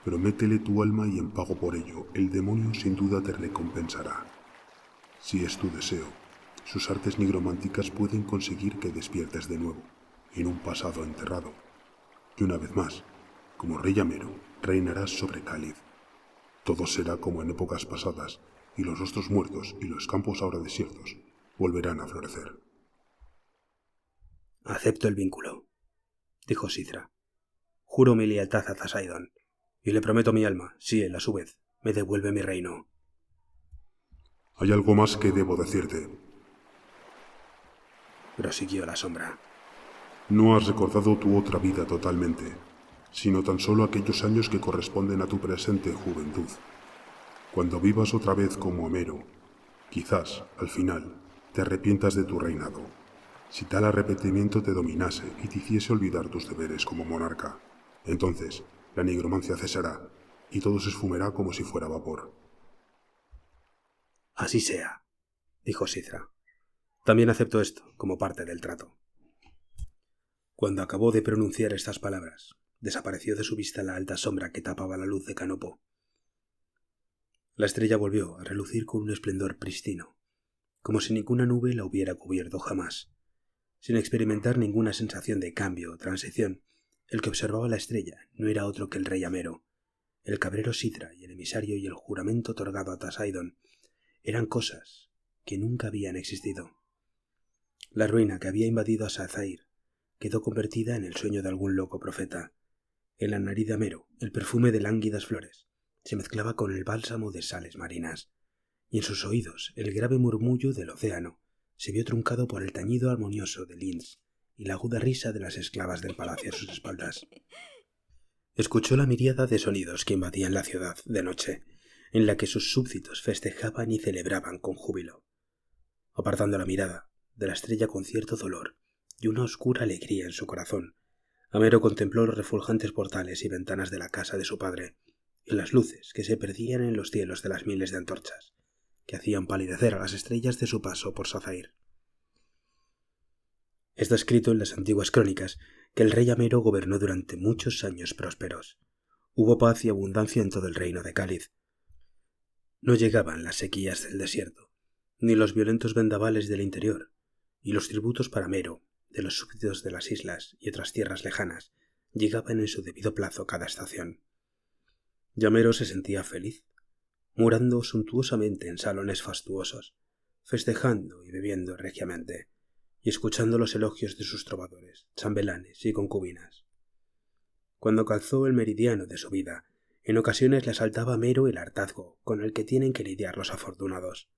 prométele tu alma y en pago por ello, el demonio sin duda te recompensará. Si es tu deseo, sus artes nigrománticas pueden conseguir que despiertes de nuevo, en un pasado enterrado. Y una vez más, como rey Amero, reinarás sobre Cáliz. Todo será como en épocas pasadas, y los rostros muertos y los campos ahora desiertos volverán a florecer. Acepto el vínculo, dijo Cithra. Juro mi lealtad a Poseidón, y le prometo mi alma si él, a su vez, me devuelve mi reino. Hay algo más que debo decirte. Prosiguió la sombra. No has recordado tu otra vida totalmente, sino tan solo aquellos años que corresponden a tu presente juventud. Cuando vivas otra vez como Amero, quizás, al final, te arrepientas de tu reinado. Si tal arrepentimiento te dominase y te hiciese olvidar tus deberes como monarca, entonces la nigromancia cesará y todo se esfumará como si fuera vapor. Así sea, dijo Cithra. También acepto esto como parte del trato. Cuando acabó de pronunciar estas palabras, desapareció de su vista la alta sombra que tapaba la luz de Canopo. La estrella volvió a relucir con un esplendor prístino, como si ninguna nube la hubiera cubierto jamás. Sin experimentar ninguna sensación de cambio o transición, el que observaba la estrella no era otro que el rey Amero. El cabrero Cithra y el emisario y el juramento otorgado a Poseidón eran cosas que nunca habían existido. La ruina que había invadido a Sazair quedó convertida en el sueño de algún loco profeta. En la nariz de Amero, el perfume de lánguidas flores se mezclaba con el bálsamo de sales marinas, y en sus oídos el grave murmullo del océano se vio truncado por el tañido armonioso de lince y la aguda risa de las esclavas del palacio a sus espaldas. Escuchó la miríada de sonidos que invadían la ciudad de noche, en la que sus súbditos festejaban y celebraban con júbilo. Apartando la mirada de la estrella con cierto dolor y una oscura alegría en su corazón, Amero contempló los refulgantes portales y ventanas de la casa de su padre, y las luces que se perdían en los cielos de las miles de antorchas, que hacían palidecer a las estrellas de su paso por Sazair. Está escrito en las antiguas crónicas que el rey Amero gobernó durante muchos años prósperos. Hubo paz y abundancia en todo el reino de Cáliz. No llegaban las sequías del desierto, ni los violentos vendavales del interior, y los tributos para Amero, de los súbditos de las islas y otras tierras lejanas, llegaban en su debido plazo cada estación. Y Amero se sentía feliz, morando suntuosamente en salones fastuosos, festejando y bebiendo regiamente, y escuchando los elogios de sus trovadores, chambelanes y concubinas. Cuando calzó el meridiano de su vida, en ocasiones le asaltaba a Amero el hartazgo con el que tienen que lidiar los afortunados.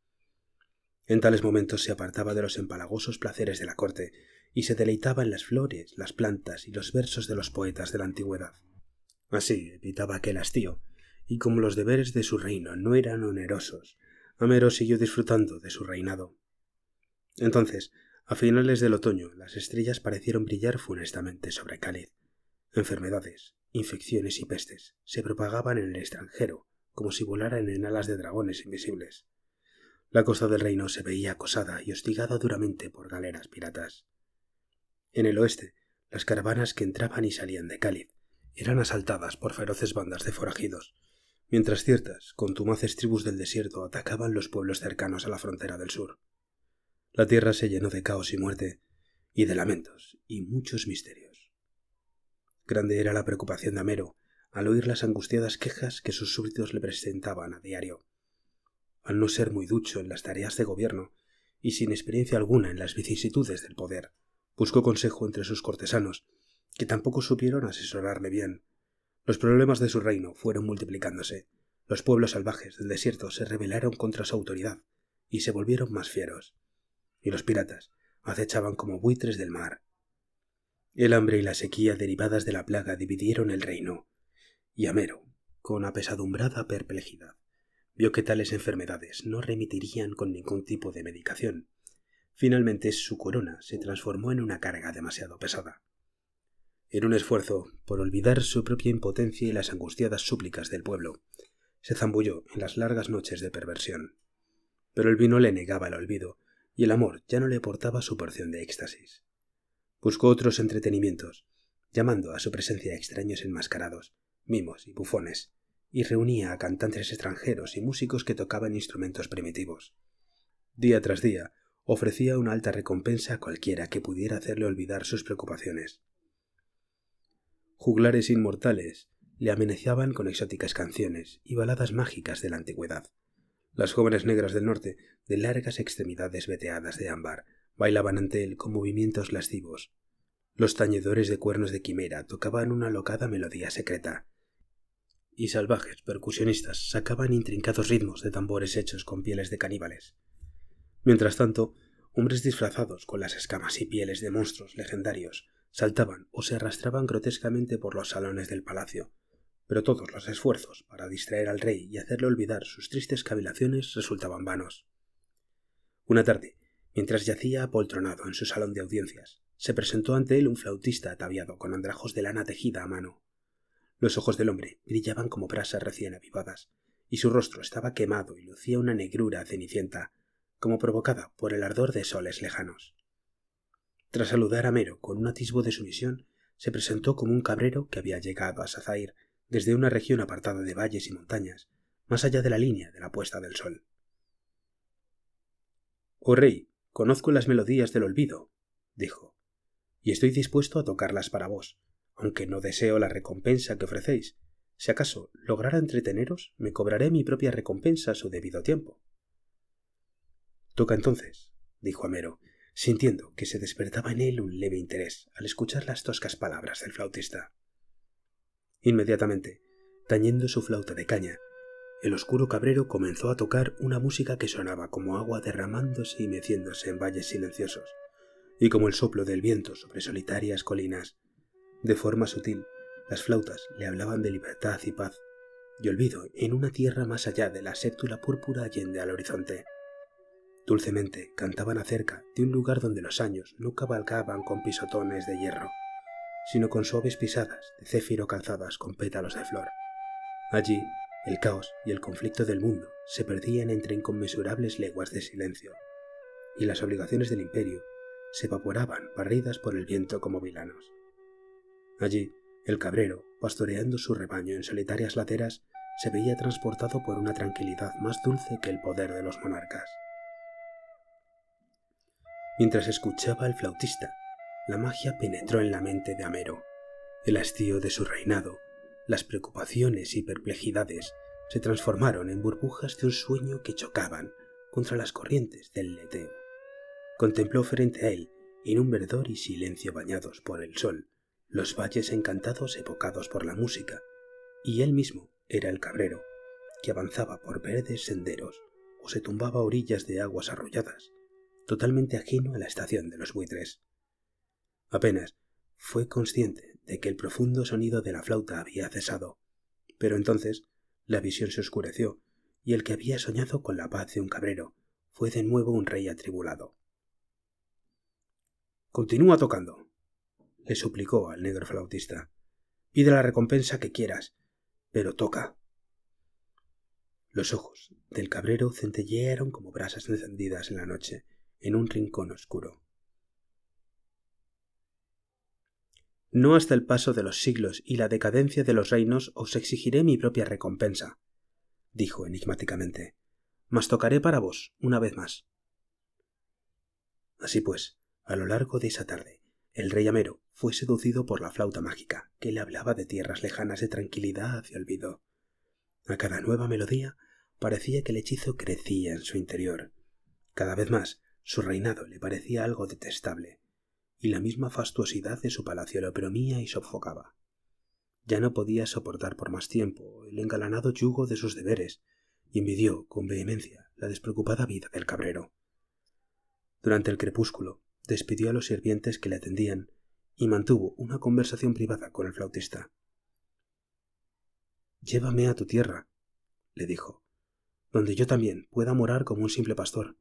En tales momentos se apartaba de los empalagosos placeres de la corte y se deleitaba en las flores, las plantas y los versos de los poetas de la antigüedad. Así evitaba aquel hastío, y como los deberes de su reino no eran onerosos, Amero siguió disfrutando de su reinado. Entonces, a finales del otoño, las estrellas parecieron brillar funestamente sobre Cáliz. Enfermedades, infecciones y pestes se propagaban en el extranjero como si volaran en alas de dragones invisibles. La costa del reino se veía acosada y hostigada duramente por galeras piratas. En el oeste, las caravanas que entraban y salían de Cáliz eran asaltadas por feroces bandas de forajidos, mientras ciertas, contumaces tribus del desierto atacaban los pueblos cercanos a la frontera del sur. La tierra se llenó de caos y muerte, y de lamentos y muchos misterios. Grande era la preocupación de Amero al oír las angustiadas quejas que sus súbditos le presentaban a diario. Al no ser muy ducho en las tareas de gobierno y sin experiencia alguna en las vicisitudes del poder, buscó consejo entre sus cortesanos, que tampoco supieron asesorarle bien. Los problemas de su reino fueron multiplicándose. Los pueblos salvajes del desierto se rebelaron contra su autoridad y se volvieron más fieros. Y los piratas acechaban como buitres del mar. El hambre y la sequía derivadas de la plaga dividieron el reino, y Amero, con apesadumbrada perplejidad, vio que tales enfermedades no remitirían con ningún tipo de medicación. Finalmente su corona se transformó en una carga demasiado pesada. En un esfuerzo por olvidar su propia impotencia y las angustiadas súplicas del pueblo, se zambulló en las largas noches de perversión. Pero el vino le negaba el olvido, y el amor ya no le aportaba su porción de éxtasis. Buscó otros entretenimientos, llamando a su presencia extraños enmascarados, mimos y bufones, y reunía a cantantes extranjeros y músicos que tocaban instrumentos primitivos. Día tras día, ofrecía una alta recompensa a cualquiera que pudiera hacerle olvidar sus preocupaciones. Juglares inmortales le amenazaban con exóticas canciones y baladas mágicas de la antigüedad. Las jóvenes negras del norte, de largas extremidades veteadas de ámbar, bailaban ante él con movimientos lascivos. Los tañedores de cuernos de quimera tocaban una locada melodía secreta, y salvajes percusionistas sacaban intrincados ritmos de tambores hechos con pieles de caníbales. Mientras tanto, hombres disfrazados con las escamas y pieles de monstruos legendarios saltaban o se arrastraban grotescamente por los salones del palacio, pero todos los esfuerzos para distraer al rey y hacerle olvidar sus tristes cavilaciones resultaban vanos. Una tarde, mientras yacía apoltronado en su salón de audiencias, se presentó ante él un flautista ataviado con andrajos de lana tejida a mano. Los ojos del hombre brillaban como brasas recién avivadas, y su rostro estaba quemado y lucía una negrura cenicienta, como provocada por el ardor de soles lejanos. Tras saludar a Amero con un atisbo de sumisión, se presentó como un cabrero que había llegado a Sazair desde una región apartada de valles y montañas, más allá de la línea de la puesta del sol. «Oh rey, conozco las melodías del olvido», dijo, «y estoy dispuesto a tocarlas para vos, aunque no deseo la recompensa que ofrecéis. Si acaso lograra entreteneros, me cobraré mi propia recompensa a su debido tiempo». «Toca entonces», dijo Amero, sintiendo que se despertaba en él un leve interés al escuchar las toscas palabras del flautista. Inmediatamente, tañendo su flauta de caña, el oscuro cabrero comenzó a tocar una música que sonaba como agua derramándose y meciéndose en valles silenciosos, y como el soplo del viento sobre solitarias colinas. De forma sutil, las flautas le hablaban de libertad y paz, y olvido en una tierra más allá de la sétula púrpura allende al horizonte. Dulcemente cantaban acerca de un lugar donde los años no cabalgaban con pisotones de hierro, sino con suaves pisadas de céfiro calzadas con pétalos de flor. Allí, el caos y el conflicto del mundo se perdían entre inconmensurables leguas de silencio, y las obligaciones del imperio se evaporaban barridas por el viento como vilanos. Allí, el cabrero, pastoreando su rebaño en solitarias laderas, se veía transportado por una tranquilidad más dulce que el poder de los monarcas. Mientras escuchaba al flautista, la magia penetró en la mente de Amero. El hastío de su reinado, las preocupaciones y perplejidades se transformaron en burbujas de un sueño que chocaban contra las corrientes del Leteo. Contempló frente a él, en un verdor y silencio bañados por el sol, los valles encantados evocados por la música, y él mismo era el cabrero, que avanzaba por verdes senderos o se tumbaba a orillas de aguas arrolladas, totalmente ajeno a la estación de los buitres. Apenas fue consciente de que el profundo sonido de la flauta había cesado, pero entonces la visión se oscureció y el que había soñado con la paz de un cabrero fue de nuevo un rey atribulado. «Continúa tocando», le suplicó al negro flautista. «Pide la recompensa que quieras, pero toca». Los ojos del cabrero centellearon como brasas encendidas en la noche en un rincón oscuro. «No hasta el paso de los siglos y la decadencia de los reinos os exigiré mi propia recompensa», dijo enigmáticamente, «mas tocaré para vos una vez más». Así pues, a lo largo de esa tarde, el rey Amero fue seducido por la flauta mágica que le hablaba de tierras lejanas de tranquilidad y olvido. A cada nueva melodía parecía que el hechizo crecía en su interior. Cada vez más su reinado le parecía algo detestable, y la misma fastuosidad de su palacio le oprimía y sofocaba. Ya no podía soportar por más tiempo el engalanado yugo de sus deberes, y envidió con vehemencia la despreocupada vida del cabrero. Durante el crepúsculo despidió a los sirvientes que le atendían y mantuvo una conversación privada con el flautista. «Llévame a tu tierra», le dijo, «donde yo también pueda morar como un simple pastor».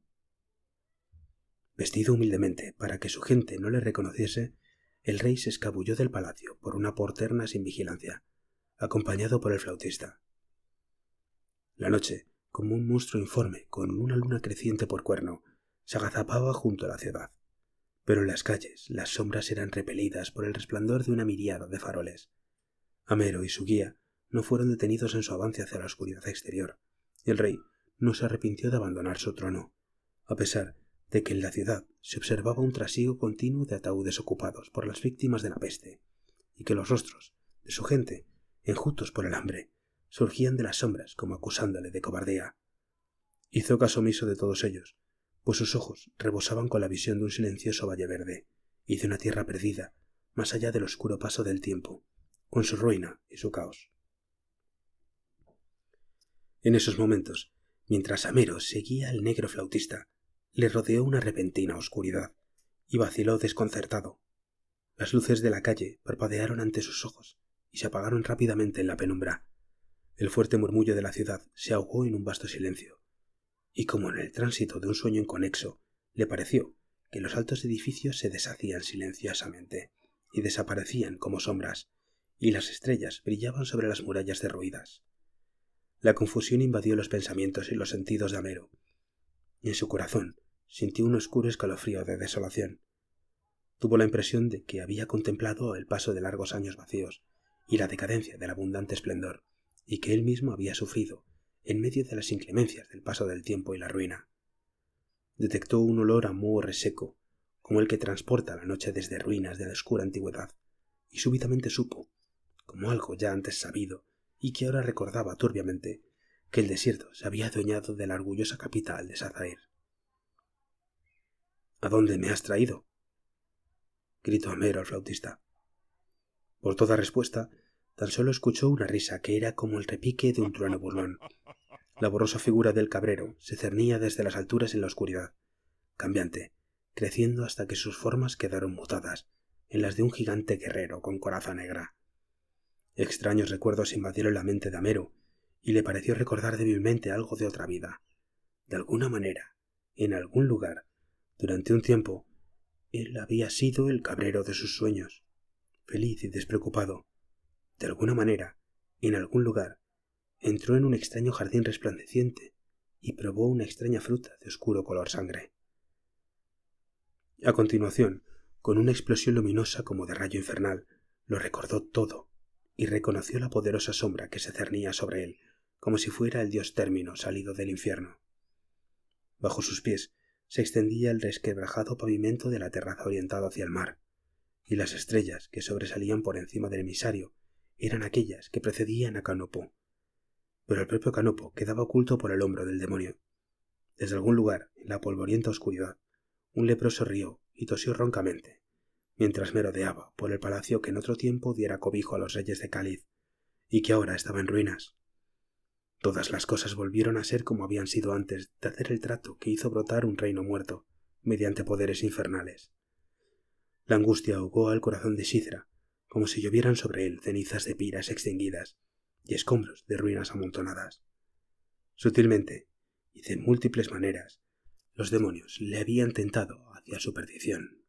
Vestido humildemente para que su gente no le reconociese, el rey se escabulló del palacio por una porterna sin vigilancia, acompañado por el flautista. La noche, como un monstruo informe con una luna creciente por cuerno, se agazapaba junto a la ciudad, pero en las calles las sombras eran repelidas por el resplandor de una miríada de faroles. Amero y su guía no fueron detenidos en su avance hacia la oscuridad exterior, y el rey no se arrepintió de abandonar su trono, a pesar de que en la ciudad se observaba un trasiego continuo de ataúdes ocupados por las víctimas de la peste, y que los rostros de su gente, enjutos por el hambre, surgían de las sombras como acusándole de cobardía. Hizo caso omiso de todos ellos, pues sus ojos rebosaban con la visión de un silencioso valle verde y de una tierra perdida más allá del oscuro paso del tiempo, con su ruina y su caos. En esos momentos, mientras Amero seguía al negro flautista, le rodeó una repentina oscuridad y vaciló desconcertado. Las luces de la calle parpadearon ante sus ojos y se apagaron rápidamente en la penumbra. El fuerte murmullo de la ciudad se ahogó en un vasto silencio, y como en el tránsito de un sueño inconexo, le pareció que los altos edificios se deshacían silenciosamente y desaparecían como sombras, y las estrellas brillaban sobre las murallas derruidas. La confusión invadió los pensamientos y los sentidos de Amero, y en su corazón sintió un oscuro escalofrío de desolación. Tuvo la impresión de que había contemplado el paso de largos años vacíos y la decadencia del abundante esplendor, y que él mismo había sufrido en medio de las inclemencias del paso del tiempo y la ruina. Detectó un olor a moho reseco, como el que transporta la noche desde ruinas de la oscura antigüedad, y súbitamente supo, como algo ya antes sabido y que ahora recordaba turbiamente, que el desierto se había adueñado de la orgullosa capital de Sazair. «¿A dónde me has traído?», gritó Amero al flautista. Por toda respuesta, tan solo escuchó una risa que era como el repique de un trueno burlón. La borrosa figura del cabrero se cernía desde las alturas en la oscuridad, cambiante, creciendo hasta que sus formas quedaron mutadas en las de un gigante guerrero con coraza negra. Extraños recuerdos invadieron la mente de Amero, y le pareció recordar débilmente algo de otra vida. De alguna manera, en algún lugar, durante un tiempo, él había sido el cabrero de sus sueños, feliz y despreocupado. De alguna manera, en algún lugar, entró en un extraño jardín resplandeciente y probó una extraña fruta de oscuro color sangre. A continuación, con una explosión luminosa como de rayo infernal, lo recordó todo y reconoció la poderosa sombra que se cernía sobre él, como si fuera el dios Término salido del infierno. Bajo sus pies se extendía el resquebrajado pavimento de la terraza orientado hacia el mar, y las estrellas que sobresalían por encima del emisario eran aquellas que precedían a Canopo. Pero el propio Canopo quedaba oculto por el hombro del demonio. Desde algún lugar, en la polvorienta oscuridad, un leproso rió y tosió roncamente, mientras merodeaba por el palacio que en otro tiempo diera cobijo a los reyes de Cáliz, y que ahora estaba en ruinas. Todas las cosas volvieron a ser como habían sido antes de hacer el trato que hizo brotar un reino muerto, mediante poderes infernales. La angustia ahogó al corazón de Sidra, como si llovieran sobre él cenizas de piras extinguidas y escombros de ruinas amontonadas. Sutilmente, y de múltiples maneras, los demonios le habían tentado hacia su perdición.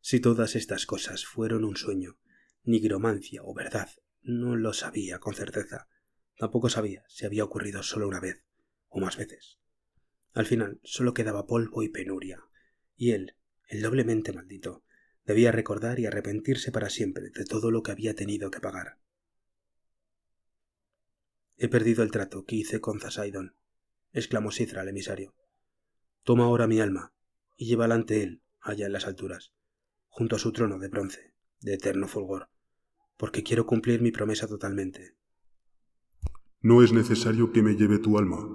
Si todas estas cosas fueron un sueño, nigromancia o verdad, no lo sabía con certeza. Tampoco sabía si había ocurrido solo una vez o más veces. Al final solo quedaba polvo y penuria, y él, el doblemente maldito, debía recordar y arrepentirse para siempre de todo lo que había tenido que pagar. «He perdido el trato que hice con Poseidon», exclamó Cithra al emisario. «Toma ahora mi alma y llévala ante él, allá en las alturas, junto a su trono de bronce, de eterno fulgor, porque quiero cumplir mi promesa totalmente». «No es necesario que me lleve tu alma»,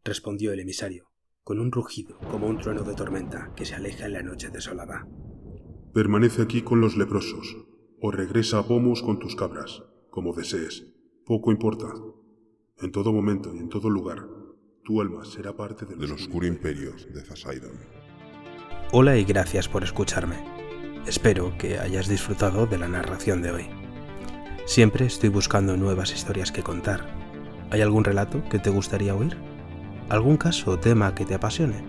respondió el emisario, con un rugido como un trueno de tormenta que se aleja en la noche desolada. «Permanece aquí con los leprosos, o regresa a Pomos con tus cabras, como desees. Poco importa. En todo momento y en todo lugar, tu alma será parte del oscuro imperio de Poseidon. Hola y gracias por escucharme. Espero que hayas disfrutado de la narración de hoy. Siempre estoy buscando nuevas historias que contar. ¿Hay algún relato que te gustaría oír? ¿Algún caso o tema que te apasione?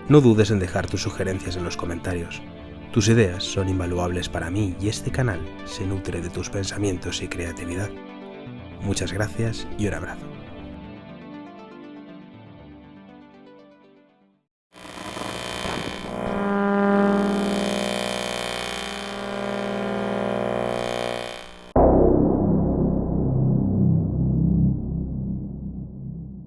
No dudes en dejar tus sugerencias en los comentarios. Tus ideas son invaluables para mí y este canal se nutre de tus pensamientos y creatividad. Muchas gracias y un abrazo.